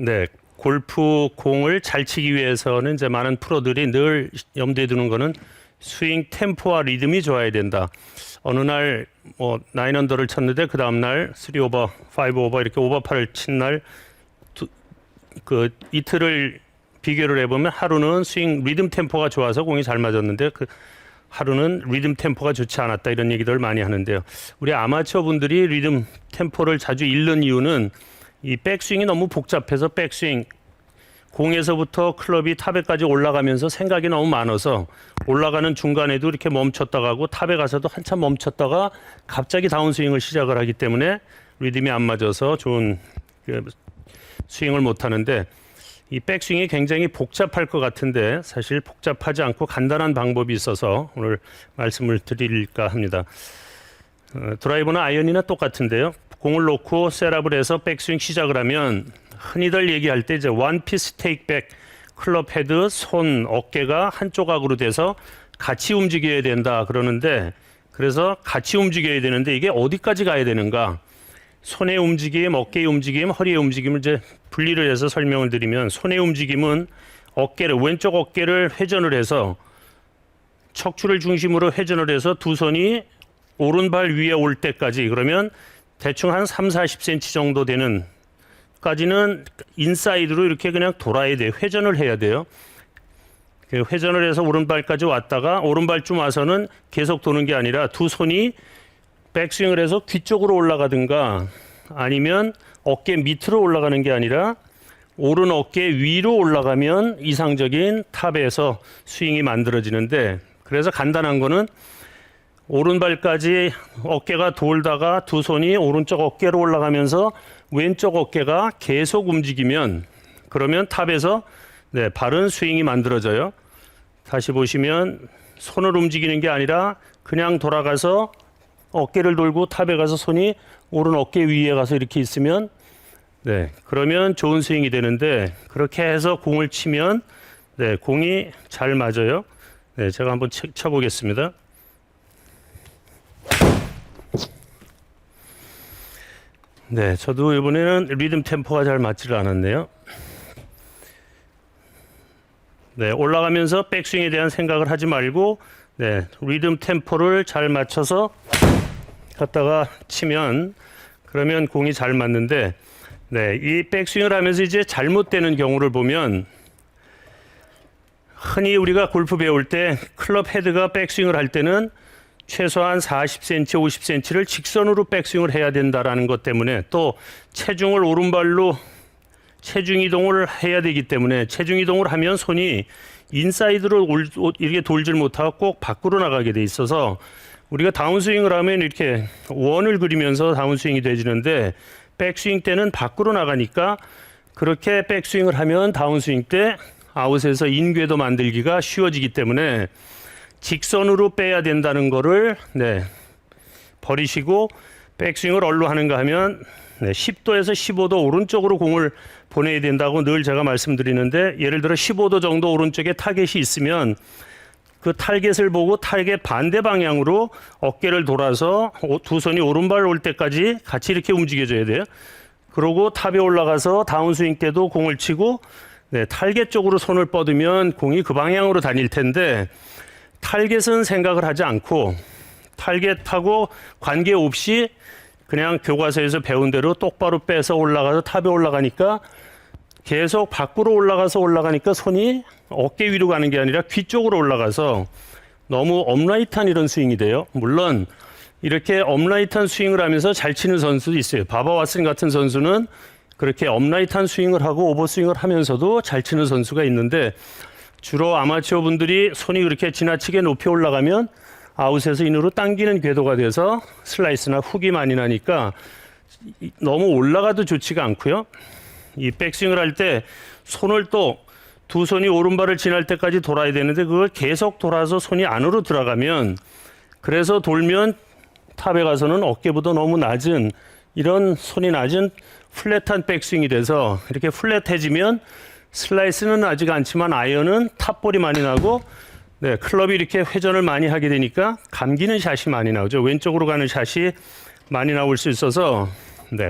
네, 골프 공을 잘 치기 위해서는 이제 많은 프로들이 늘 염두에 두는 거는 스윙 템포와 리듬이 좋아야 된다. 어느 날 뭐 9언더를 쳤는데 그 다음 날 3오버, 5오버 이렇게 오버파를 친 날 그 이틀을 비교를 해보면 하루는 스윙 리듬 템포가 좋아서 공이 잘 맞았는데 그 하루는 리듬 템포가 좋지 않았다 이런 얘기들 많이 하는데요. 우리 아마추어 분들이 리듬 템포를 자주 잃는 이유는 이 백스윙이 너무 복잡해서 백스윙 공에서부터 클럽이 탑에까지 올라가면서 생각이 너무 많아서 올라가는 중간에도 이렇게 멈췄다가 하고 탑에 가서도 한참 멈췄다가 갑자기 다운스윙을 시작을 하기 때문에 리듬이 안 맞아서 좋은 스윙을 못 하는데 이 백스윙이 굉장히 복잡할 것 같은데 사실 복잡하지 않고 간단한 방법이 있어서 오늘 말씀을 드릴까 합니다. 드라이버나 아이언이나 똑같은데요. 공을 놓고 셋업을 해서 백스윙 시작을 하면 흔히들 얘기할 때 이제 원피스 테이크백 클럽 헤드, 손, 어깨가 한 조각으로 돼서 같이 움직여야 된다 그러는데 그래서 같이 움직여야 되는데 이게 어디까지 가야 되는가? 손의 움직임, 어깨의 움직임, 허리의 움직임을 이제 분리를 해서 설명을 드리면 손의 움직임은 어깨를 왼쪽 어깨를 회전을 해서 척추를 중심으로 회전을 해서 두 손이 오른발 위에 올 때까지 그러면 대충 한 30-40cm 정도 되는 까지는 인사이드로 이렇게 그냥 돌아야 돼요. 회전을 해야 돼요. 회전을 해서 오른발까지 왔다가 오른발쯤 와서는 계속 도는 게 아니라 두 손이 백스윙을 해서 귀 쪽으로 올라가든가 아니면 어깨 밑으로 올라가는 게 아니라 오른 어깨 위로 올라가면 이상적인 탑에서 스윙이 만들어지는데 그래서 간단한 거는 오른발까지 어깨가 돌다가 두 손이 오른쪽 어깨로 올라가면서 왼쪽 어깨가 계속 움직이면 그러면 탑에서 바른 스윙이 만들어져요. 다시 보시면 손을 움직이는 게 아니라 그냥 돌아가서 어깨를 돌고 탑에 가서 손이 오른 어깨 위에 가서 이렇게 있으면 그러면 좋은 스윙이 되는데 그렇게 해서 공을 치면 공이 잘 맞아요. 제가 한번 쳐보겠습니다. 저도 이번에는 리듬 템포가 잘 맞지를 않았네요. 올라가면서 백스윙에 대한 생각을 하지 말고 리듬 템포를 잘 맞춰서 갖다가 치면 그러면 공이 잘 맞는데 이 백스윙을 하면서 이제 잘못되는 경우를 보면 흔히 우리가 골프 배울 때 클럽 헤드가 백스윙을 할 때는 최소한 40cm, 50cm를 직선으로 백스윙을 해야 된다라는 것 때문에 또 체중을 오른발로 체중 이동을 해야 되기 때문에 체중 이동을 하면 손이 인사이드로 이렇게 돌질 못하고 꼭 밖으로 나가게 돼 있어서 우리가 다운스윙을 하면 이렇게 원을 그리면서 다운스윙이 되지는데 백스윙 때는 밖으로 나가니까 그렇게 백스윙을 하면 다운스윙 때 아웃에서 인궤도 만들기가 쉬워지기 때문에 직선으로 빼야 된다는 거를 버리시고 백스윙을 어디로 하는가 하면 10도에서 15도 오른쪽으로 공을 보내야 된다고 늘 제가 말씀드리는데 예를 들어 15도 정도 오른쪽에 타겟이 있으면 그 타겟을 보고 타겟 반대 방향으로 어깨를 돌아서 두 손이 오른발 올 때까지 같이 이렇게 움직여줘야 돼요. 그러고 탑에 올라가서 다운스윙 때도 공을 치고 타겟 쪽으로 손을 뻗으면 공이 그 방향으로 다닐 텐데 타겟은 생각을 하지 않고 타겟하고 관계없이 그냥 교과서에서 배운 대로 똑바로 빼서 올라가서 탑에 올라가니까 계속 밖으로 올라가니까 손이 어깨 위로 가는 게 아니라 귀 쪽으로 올라가서 너무 업라이트한 이런 스윙이 돼요. 물론 이렇게 업라이트한 스윙을 하면서 잘 치는 선수도 있어요. 바바 왓슨 같은 선수는 그렇게 업라이트한 스윙을 하고 오버스윙을 하면서도 잘 치는 선수가 있는데 주로 아마추어 분들이 손이 그렇게 지나치게 높이 올라가면 아웃에서 인으로 당기는 궤도가 돼서 슬라이스나 훅이 많이 나니까 너무 올라가도 좋지가 않고요. 이 백스윙을 할 때 손을 또 두 손이 오른발을 지날 때까지 돌아야 되는데 그걸 계속 돌아서 손이 안으로 들어가면 그래서 돌면 탑에 가서는 어깨보다 너무 낮은 이런 손이 낮은 플랫한 백스윙이 돼서 이렇게 플랫해지면 슬라이스는 나지가 않지만 아이언은 탑볼이 많이 나고 클럽이 이렇게 회전을 많이 하게 되니까 감기는 샷이 많이 나오죠. 왼쪽으로 가는 샷이 많이 나올 수 있어서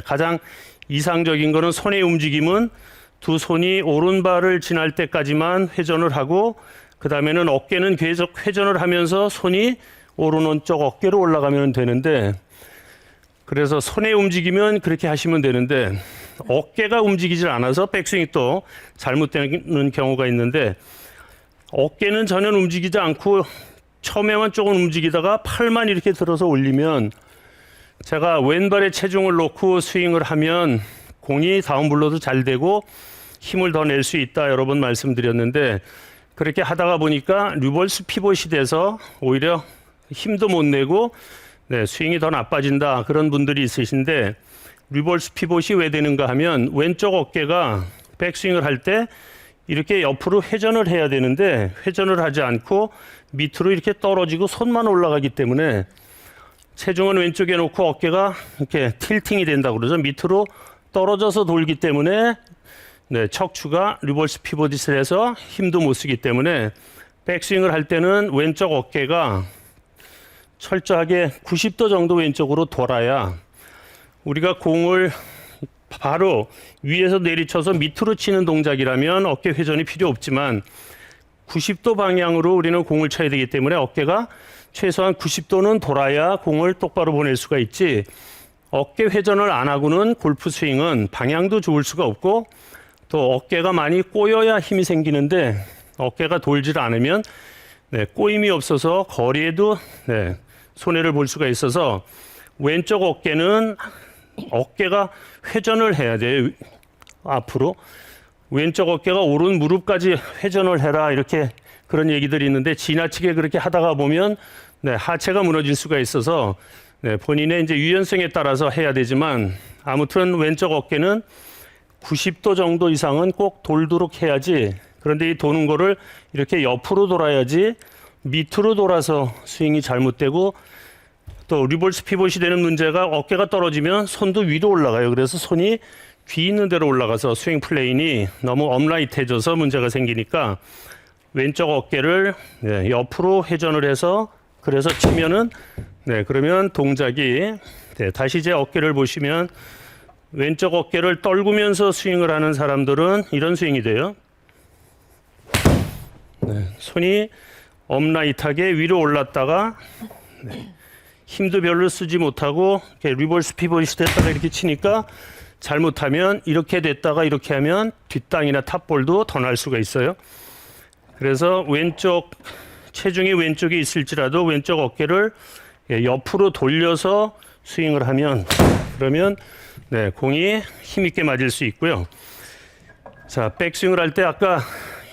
가장 이상적인 거는 손의 움직임은 두 손이 오른발을 지날 때까지만 회전을 하고 그 다음에는 어깨는 계속 회전을 하면서 손이 오른쪽 어깨로 올라가면 되는데, 그래서 손의 움직이면 그렇게 하시면 되는데 어깨가 움직이질 않아서 백스윙이 또 잘못되는 경우가 있는데, 어깨는 전혀 움직이지 않고 처음에만 조금 움직이다가 팔만 이렇게 들어서 올리면, 제가 왼발에 체중을 놓고 스윙을 하면 공이 다운블로도 잘 되고 힘을 더 낼 수 있다 여러 번 말씀드렸는데, 그렇게 하다가 보니까 리버스 피봇이 돼서 오히려 힘도 못 내고 스윙이 더 나빠진다 그런 분들이 있으신데, 리버스 피봇이 왜 되는가 하면 왼쪽 어깨가 백스윙을 할 때 이렇게 옆으로 회전을 해야 되는데 회전을 하지 않고 밑으로 이렇게 떨어지고 손만 올라가기 때문에 체중은 왼쪽에 놓고 어깨가 이렇게 틸팅이 된다고 그러죠. 밑으로 떨어져서 돌기 때문에 척추가 리버스 피봇이 돼서 힘도 못 쓰기 때문에 백스윙을 할 때는 왼쪽 어깨가 철저하게 90도 정도 왼쪽으로 돌아야, 우리가 공을 바로 위에서 내리쳐서 밑으로 치는 동작이라면 어깨 회전이 필요 없지만 90도 방향으로 우리는 공을 쳐야 되기 때문에 어깨가 최소한 90도는 돌아야 공을 똑바로 보낼 수가 있지, 어깨 회전을 안 하고는 골프 스윙은 방향도 좋을 수가 없고 또 어깨가 많이 꼬여야 힘이 생기는데, 어깨가 돌질 않으면 꼬임이 없어서 거리에도 손해를 볼 수가 있어서 왼쪽 어깨는 어깨가 회전을 해야 돼요. 앞으로 왼쪽 어깨가 오른 무릎까지 회전을 해라 이렇게 그런 얘기들이 있는데, 지나치게 그렇게 하다가 보면 하체가 무너질 수가 있어서 본인의 이제 유연성에 따라서 해야 되지만, 아무튼 왼쪽 어깨는 90도 정도 이상은 꼭 돌도록 해야지, 그런데 이 도는 거를 이렇게 옆으로 돌아야지 밑으로 돌아서 스윙이 잘못되고, 또 리버스 피봇이 되는 문제가 어깨가 떨어지면 손도 위로 올라가요. 그래서 손이 귀 있는 데로 올라가서 스윙 플레인이 너무 업라이트해져서 문제가 생기니까 왼쪽 어깨를 옆으로 회전을 해서, 그래서 치면은 그러면 동작이 다시 제 어깨를 보시면 왼쪽 어깨를 떨구면서 스윙을 하는 사람들은 이런 스윙이 돼요. 손이 업라이트하게 위로 올랐다가 힘도 별로 쓰지 못하고 이렇게 리버스 피봇이 됐다가 이렇게 치니까, 잘못하면 이렇게 됐다가 이렇게 하면 뒷땅이나 탑볼도 더 날 수가 있어요. 그래서 왼쪽 체중이 왼쪽에 있을지라도 왼쪽 어깨를 옆으로 돌려서 스윙을 하면, 그러면 공이 힘있게 맞을 수 있고요. 자, 백스윙을 할 때 아까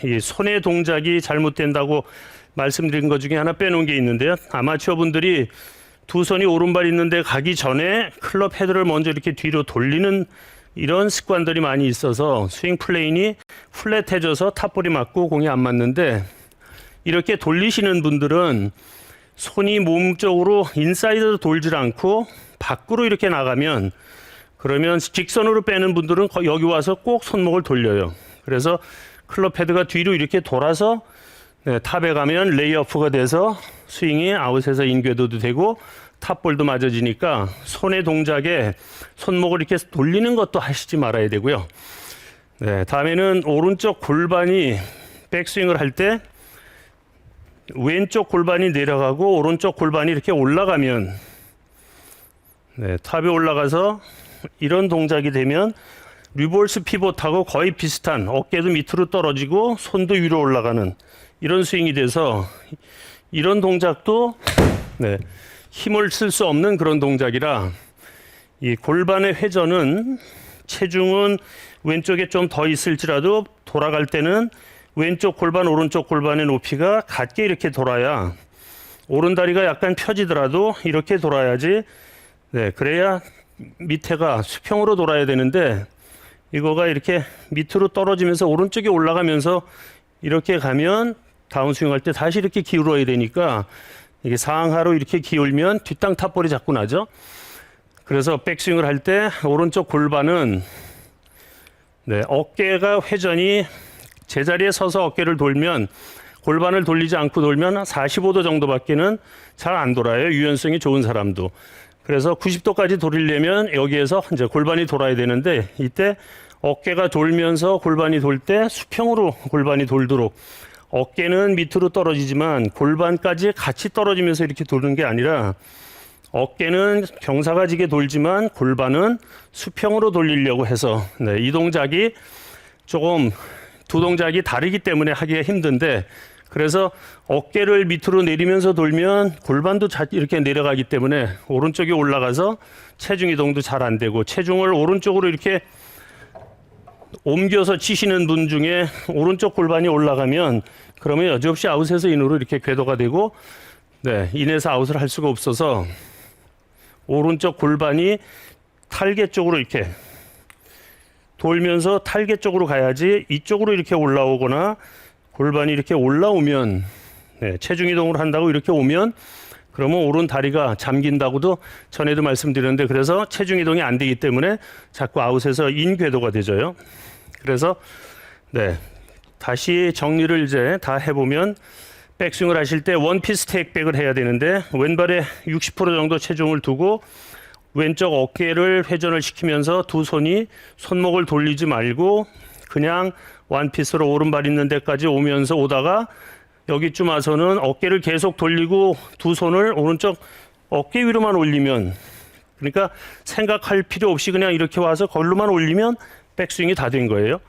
이 손의 동작이 잘못된다고 말씀드린 것 중에 하나 빼놓은 게 있는데요. 아마추어 분들이 두 손이 오른발 있는데 가기 전에 클럽 헤드를 먼저 이렇게 뒤로 돌리는 이런 습관들이 많이 있어서 스윙 플레인이 플랫해져서 탑볼이 맞고 공이 안 맞는데, 이렇게 돌리시는 분들은 손이 몸 쪽으로 인사이드로 돌질 않고 밖으로 이렇게 나가면, 그러면 직선으로 빼는 분들은 여기 와서 꼭 손목을 돌려요. 그래서 클럽 헤드가 뒤로 이렇게 돌아서 탑에 가면 레이어프가 돼서 스윙이 아웃에서 인궤도도 되고 탑볼도 맞아지니까 손의 동작에 손목을 이렇게 돌리는 것도 하시지 말아야 되고요. 다음에는 오른쪽 골반이 백스윙을 할 때 왼쪽 골반이 내려가고 오른쪽 골반이 이렇게 올라가면, 탑에 올라가서 이런 동작이 되면 리버스 피봇하고 거의 비슷한, 어깨도 밑으로 떨어지고 손도 위로 올라가는 이런 스윙이 돼서, 이런 동작도 힘을 쓸 수 없는 그런 동작이라, 이 골반의 회전은 체중은 왼쪽에 좀 더 있을지라도 돌아갈 때는 왼쪽 골반 오른쪽 골반의 높이가 같게 이렇게 돌아야, 오른다리가 약간 펴지더라도 이렇게 돌아야지, 그래야 밑에가 수평으로 돌아야 되는데, 이거가 이렇게 밑으로 떨어지면서 오른쪽에 올라가면서 이렇게 가면 다운스윙 할 때 다시 이렇게 기울어야 되니까, 이게 상하로 이렇게 기울면 뒷땅 탑볼이 자꾸 나죠. 그래서 백스윙을 할 때 오른쪽 골반은 어깨가 회전이 제자리에 서서 어깨를 돌면, 골반을 돌리지 않고 돌면 45도 정도밖에는 잘 안 돌아요. 유연성이 좋은 사람도. 그래서 90도까지 돌리려면 여기에서 이제 골반이 돌아야 되는데, 이때 어깨가 돌면서 골반이 돌 때 수평으로 골반이 돌도록 어깨는 밑으로 떨어지지만 골반까지 같이 떨어지면서 이렇게 도는 게 아니라 어깨는 경사가 지게 돌지만 골반은 수평으로 돌리려고 해서 이 동작이 조금 두 동작이 다르기 때문에 하기가 힘든데 그래서 어깨를 밑으로 내리면서 돌면 골반도 이렇게 내려가기 때문에 오른쪽이 올라가서 체중 이동도 잘 안 되고 체중을 오른쪽으로 이렇게 옮겨서 치시는 분 중에 오른쪽 골반이 올라가면 그러면 여지없이 아웃에서 인으로 이렇게 궤도가 되고 인에서 아웃을 할 수가 없어서 오른쪽 골반이 탈개 쪽으로 이렇게 돌면서 탈개 쪽으로 가야지 이쪽으로 이렇게 올라오거나 골반이 이렇게 올라오면 체중 이동을 한다고 이렇게 오면 그러면 오른 다리가 잠긴다고도 전에도 말씀드렸는데 그래서 체중 이동이 안 되기 때문에 자꾸 아웃에서 인 궤도가 되져요. 그래서 다시 정리를 이제 다 해보면 백스윙을 하실 때 원피스 테이크백을 해야 되는데 왼발에 60% 정도 체중을 두고 왼쪽 어깨를 회전을 시키면서 두 손이 손목을 돌리지 말고 그냥 원피스로 오른발 있는 데까지 오면서 오다가 여기쯤 와서는 어깨를 계속 돌리고 두 손을 오른쪽 어깨 위로만 올리면 그러니까 생각할 필요 없이 그냥 이렇게 와서 걸로만 올리면 백스윙이 다 된 거예요.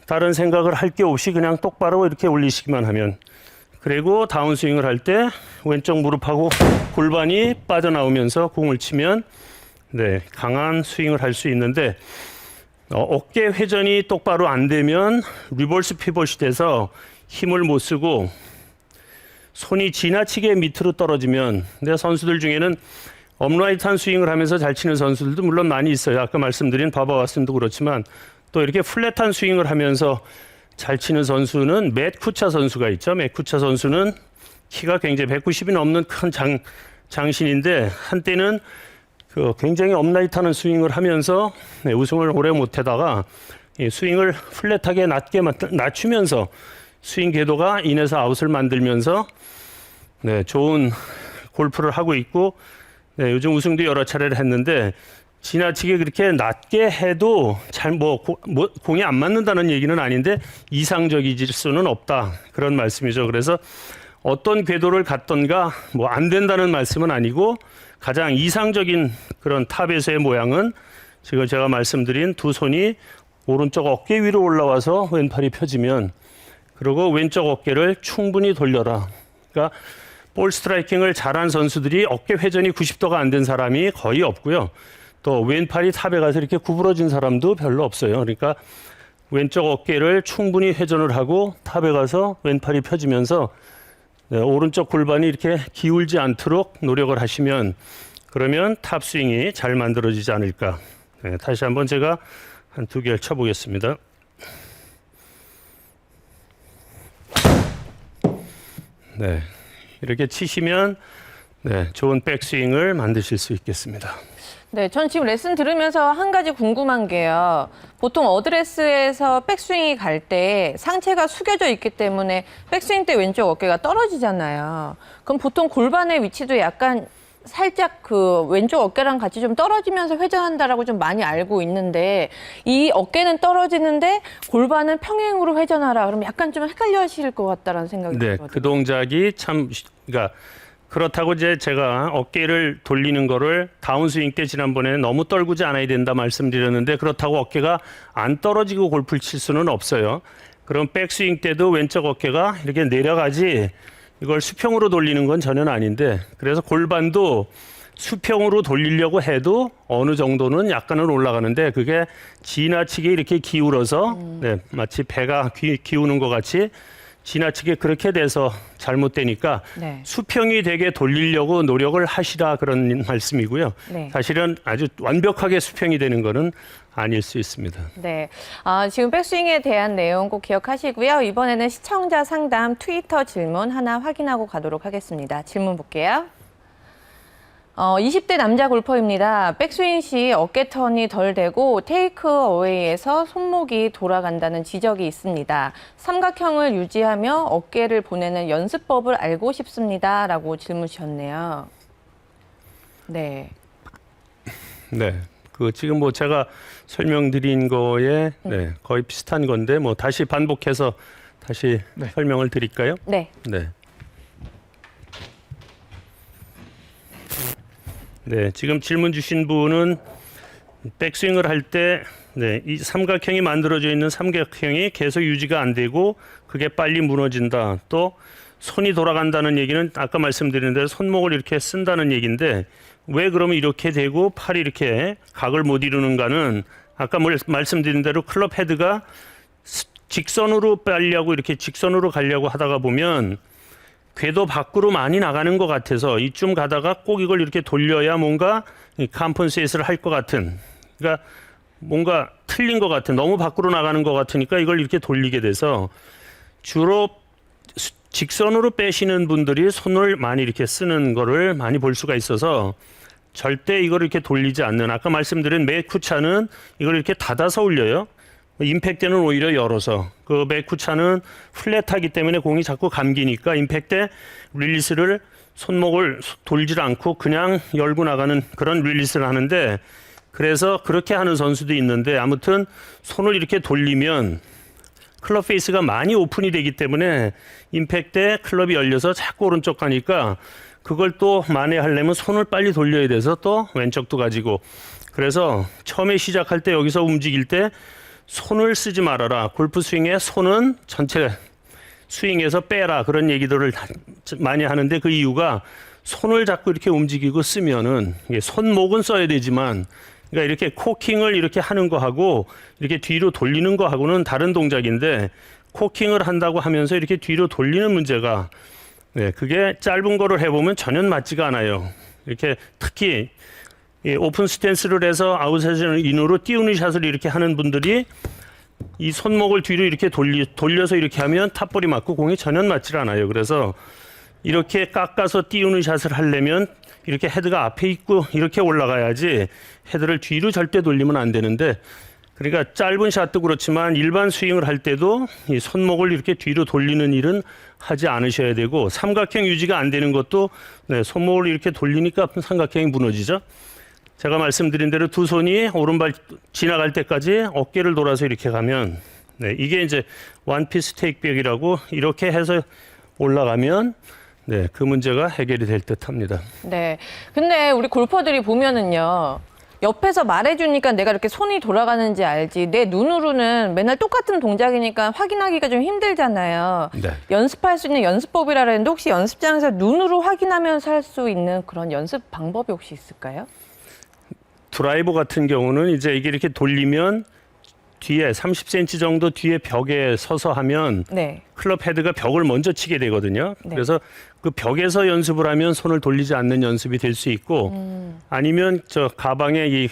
다른 생각을 할 게 없이 그냥 똑바로 이렇게 올리시기만 하면 그리고 다운스윙을 할 때 왼쪽 무릎하고 골반이 빠져나오면서 공을 치면 강한 스윙을 할 수 있는데 어깨 회전이 똑바로 안 되면 리버스 피벗이 돼서 힘을 못 쓰고 손이 지나치게 밑으로 떨어지면 선수들 중에는 업라이트한 스윙을 하면서 잘 치는 선수들도 물론 많이 있어요. 아까 말씀드린 바바 왓슨도 그렇지만 또 이렇게 플랫한 스윙을 하면서 잘 치는 선수는 맷 쿠차 선수가 있죠. 맷 쿠차 선수는 키가 굉장히 190이 넘는 큰 장신인데 한때는 굉장히 업라이트하는 스윙을 하면서 우승을 오래 못하다가 스윙을 플랫하게 낮추면서 스윙 궤도가 인에서 아웃을 만들면서 좋은 골프를 하고 있고 요즘 우승도 여러 차례를 했는데 지나치게 그렇게 낮게 해도 잘 공이 안 맞는다는 얘기는 아닌데 이상적이질 수는 없다 그런 말씀이죠. 그래서 어떤 궤도를 갔던가 안 된다는 말씀은 아니고 가장 이상적인 그런 탑에서의 모양은 지금 제가 말씀드린 두 손이 오른쪽 어깨 위로 올라와서 왼팔이 펴지면 그리고 왼쪽 어깨를 충분히 돌려라. 그러니까 볼 스트라이킹을 잘한 선수들이 어깨 회전이 90도가 안 된 사람이 거의 없고요. 또 왼팔이 탑에 가서 이렇게 구부러진 사람도 별로 없어요. 그러니까 왼쪽 어깨를 충분히 회전을 하고 탑에 가서 왼팔이 펴지면서 오른쪽 골반이 이렇게 기울지 않도록 노력을 하시면 그러면 탑 스윙이 잘 만들어지지 않을까. 다시 한번 제가 한 두 개를 쳐보겠습니다. 이렇게 치시면 좋은 백스윙을 만드실 수 있겠습니다. 전 지금 레슨 들으면서 한 가지 궁금한 게요. 보통 어드레스에서 백스윙이 갈 때 상체가 숙여져 있기 때문에 백스윙 때 왼쪽 어깨가 떨어지잖아요. 그럼 보통 골반의 위치도 약간 살짝 그 왼쪽 어깨랑 같이 좀 떨어지면서 회전한다라고 좀 많이 알고 있는데 이 어깨는 떨어지는데 골반은 평행으로 회전하라. 그럼 약간 좀 헷갈려 하실 것 같다라는 생각이 들거든요. 그 동작이 그러니까 그렇다고 이제 제가 어깨를 돌리는 거를 다운스윙 때 지난번에 너무 떨구지 않아야 된다 말씀드렸는데 그렇다고 어깨가 안 떨어지고 골프를 칠 수는 없어요. 그럼 백스윙 때도 왼쪽 어깨가 이렇게 내려가지 이걸 수평으로 돌리는 건 전혀 아닌데 그래서 골반도 수평으로 돌리려고 해도 어느 정도는 약간은 올라가는데 그게 지나치게 이렇게 기울어서 마치 배가 기우는 것 같이 지나치게 그렇게 돼서 잘못되니까 수평이 되게 돌리려고 노력을 하시라 그런 말씀이고요. 사실은 아주 완벽하게 수평이 되는 거는 아닐 수 있습니다. 지금 백스윙에 대한 내용 꼭 기억하시고요. 이번에는 시청자 상담 트위터 질문 하나 확인하고 가도록 하겠습니다. 질문 볼게요. 20대 남자 골퍼입니다. 백스윙 시 어깨 턴이 덜 되고 테이크 어웨이에서 손목이 돌아간다는 지적이 있습니다. 삼각형을 유지하며 어깨를 보내는 연습법을 알고 싶습니다. 라고 질문 주셨네요. 그 지금 뭐 제가 설명드린 거에 네, 거의 비슷한 건데 뭐 다시 반복해서 다시 네. 설명을 드릴까요? 네. 네. 네, 지금 질문 주신 분은 백스윙을 할 때 네, 이 삼각형이 만들어져 있는 삼각형이 계속 유지가 안 되고 그게 빨리 무너진다. 또 손이 돌아간다는 얘기는 아까 말씀드린 대로 손목을 이렇게 쓴다는 얘기인데 왜 그러면 이렇게 되고 팔이 이렇게 각을 못 이루는가는 아까 말씀드린 대로 클럽 헤드가 직선으로 빨려고 이렇게 직선으로 가려고 하다가 보면 궤도 밖으로 많이 나가는 것 같아서 이쯤 가다가 꼭 이걸 이렇게 돌려야 뭔가 컴펀세이트를 할 것 같은, 그러니까 뭔가 틀린 것 같은, 너무 밖으로 나가는 것 같으니까 이걸 이렇게 돌리게 돼서 주로 직선으로 빼시는 분들이 손을 많이 이렇게 쓰는 거를 많이 볼 수가 있어서 절대 이걸 이렇게 돌리지 않는, 아까 말씀드린 맥쿠차는 이걸 이렇게 닫아서 올려요. 임팩트는 오히려 열어서, 그 맥쿠차는 플랫하기 때문에 공이 자꾸 감기니까 임팩트 릴리스를 손목을 돌질 않고 그냥 열고 나가는 그런 릴리스를 하는데, 그래서 그렇게 하는 선수도 있는데 아무튼 손을 이렇게 돌리면 클럽 페이스가 많이 오픈이 되기 때문에 임팩트에 클럽이 열려서 자꾸 오른쪽 가니까 그걸 또 만회하려면 손을 빨리 돌려야 돼서 또 왼쪽도 가지고, 그래서 처음에 시작할 때 여기서 움직일 때 손을 쓰지 말아라. 골프 스윙에 손은 전체 스윙에서 빼라. 그런 얘기들을 많이 하는데 그 이유가 손을 자꾸 이렇게 움직이고 쓰면은 손목은 써야 되지만, 그러니까 이렇게 코킹을 이렇게 하는 거하고 이렇게 뒤로 돌리는 거하고는 다른 동작인데, 코킹을 한다고 하면서 이렇게 뒤로 돌리는 문제가 네, 그게 짧은 거를 해보면 전혀 맞지가 않아요. 이렇게 특히 이 오픈 스탠스를 해서 아웃사이드 인으로 띄우는 샷을 이렇게 하는 분들이 이 손목을 뒤로 이렇게 돌려서 이렇게 하면 탑볼이 맞고 공이 전혀 맞질 않아요. 그래서 이렇게 깎아서 띄우는 샷을 하려면 이렇게 헤드가 앞에 있고 이렇게 올라가야지 헤드를 뒤로 절대 돌리면 안 되는데, 그러니까 짧은 샷도 그렇지만 일반 스윙을 할 때도 이 손목을 이렇게 뒤로 돌리는 일은 하지 않으셔야 되고, 삼각형 유지가 안 되는 것도 네, 손목을 이렇게 돌리니까 삼각형이 무너지죠. 제가 말씀드린 대로 두 손이 오른발 지나갈 때까지 어깨를 돌아서 이렇게 가면 네, 이게 이제 원피스 테이크백이라고 이렇게 해서 올라가면 네, 그 문제가 해결이 될 듯합니다. 네. 근데 우리 골퍼들이 보면은요. 옆에서 말해주니까 내가 이렇게 손이 돌아가는지 알지. 내 눈으로는 맨날 똑같은 동작이니까 확인하기가 좀 힘들잖아요. 네. 연습할 수 있는 연습법이라 그랬는데 혹시 연습장에서 눈으로 확인하면서 할 수 있는 그런 연습 방법이 혹시 있을까요? 드라이버 같은 경우는 이제 이게 이렇게 돌리면 뒤에 30cm 정도 뒤에 벽에 서서 하면 네. 클럽 헤드가 벽을 먼저 치게 되거든요. 네. 그래서 그 벽에서 연습을 하면 손을 돌리지 않는 연습이 될 수 있고, 아니면 저 가방에 이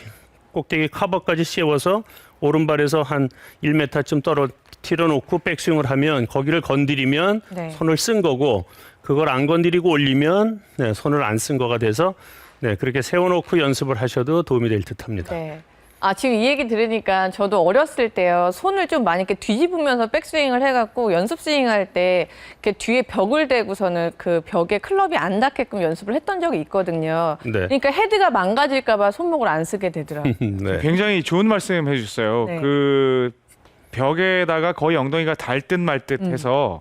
꼭대기 커버까지 씌워서 오른발에서 한 1m쯤 떨어뜨려 놓고 백스윙을 하면 거기를 건드리면 네. 손을 쓴 거고, 그걸 안 건드리고 올리면 네, 손을 안 쓴 거가 돼서 네, 그렇게 세워놓고 연습을 하셔도 도움이 될 듯합니다. 네. 아, 지금 이 얘기 들으니까 저도 어렸을 때요. 손을 좀 많이 이렇게 뒤집으면서 백스윙을 해갖고 연습 스윙할 때 이렇게 뒤에 벽을 대고서는 그 벽에 클럽이 안 닿게끔 연습을 했던 적이 있거든요. 네. 그러니까 헤드가 망가질까봐 손목을 안 쓰게 되더라고요. 네. 굉장히 좋은 말씀 해주셨어요. 네. 그 벽에다가 거의 엉덩이가 닿을 듯 말 듯 해서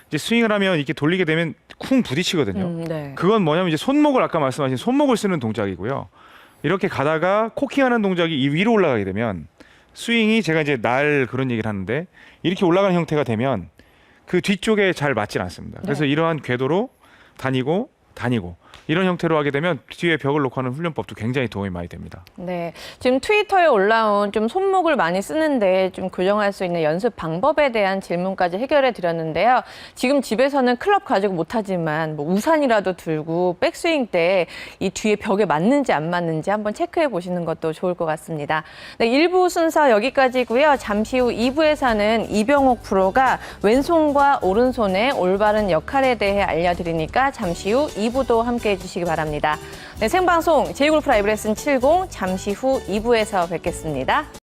이제 스윙을 하면 이렇게 돌리게 되면 쿵 부딪히거든요. 네. 그건 뭐냐면 이제 손목을 아까 말씀하신 손목을 쓰는 동작이고요. 이렇게 가다가 코킹하는 동작이 이 위로 올라가게 되면 스윙이, 제가 이제 날 그런 얘기를 하는데 이렇게 올라가는 형태가 되면 그 뒤쪽에 잘 맞질 않습니다. 그래서 네. 이러한 궤도로 다니고 이런 형태로 하게 되면 뒤에 벽을 놓고 하는 훈련법도 굉장히 도움이 많이 됩니다. 네. 지금 트위터에 올라온 좀 손목을 많이 쓰는데 좀 교정할 수 있는 연습 방법에 대한 질문까지 해결해 드렸는데요. 지금 집에서는 클럽 가지고 못하지만 뭐 우산이라도 들고 백스윙 때 이 뒤에 벽에 맞는지 안 맞는지 한번 체크해 보시는 것도 좋을 것 같습니다. 네, 1부 순서 여기까지고요. 잠시 후 2부에서는 이병옥 프로가 왼손과 오른손의 올바른 역할에 대해 알려드리니까 잠시 후 2부도 함께해 주시기 바랍니다. 네, 생방송 제2골프 라이브 레슨 70 잠시 후 2부에서 뵙겠습니다.